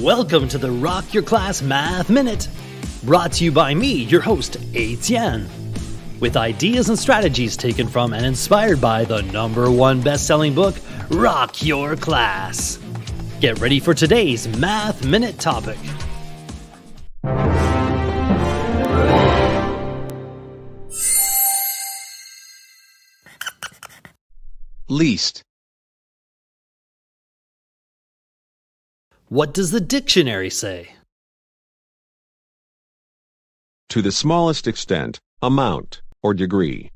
Welcome to the Rock Your Class Math Minute, brought to you by me, your host, Etienne, with ideas and strategies taken from and inspired by the #1 best-selling book, Rock Your Class. Get ready for today's Math Minute topic. Least. What does the dictionary say? To the smallest extent, amount, or degree.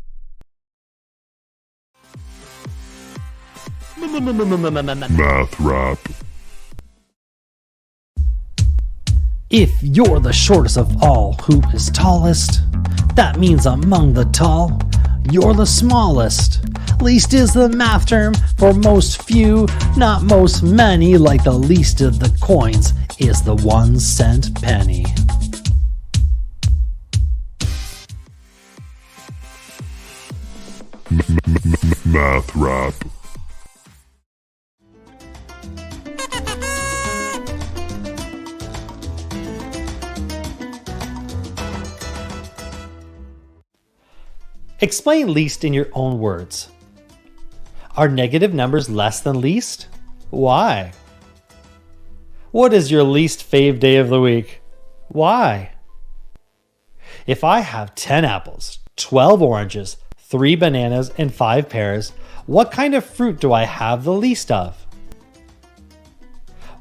Math rap. If you're the shortest of all, who is tallest? That means among the tall, you're the smallest. Least is the math term for most few, not most many, like the least of the coins is the 1-cent penny. Math rap. Explain least in your own words. Are negative numbers less than least? Why? What is your least fave day of the week? Why? If I have 10 apples, 12 oranges, 3 bananas, and 5 pears, what kind of fruit do I have the least of?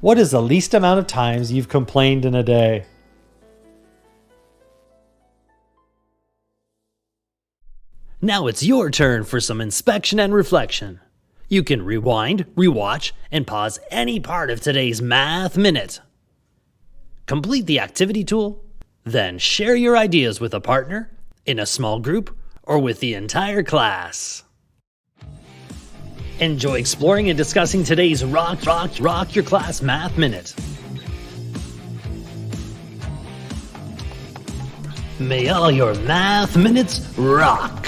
What is the least amount of times you've complained in a day? Now it's your turn for some inspection and reflection. You can rewind, rewatch, and pause any part of today's Math Minute. Complete the activity tool, then share your ideas with a partner, in a small group, or with the entire class. Enjoy exploring and discussing today's Rock Your Class Math Minute. May all your math minutes rock!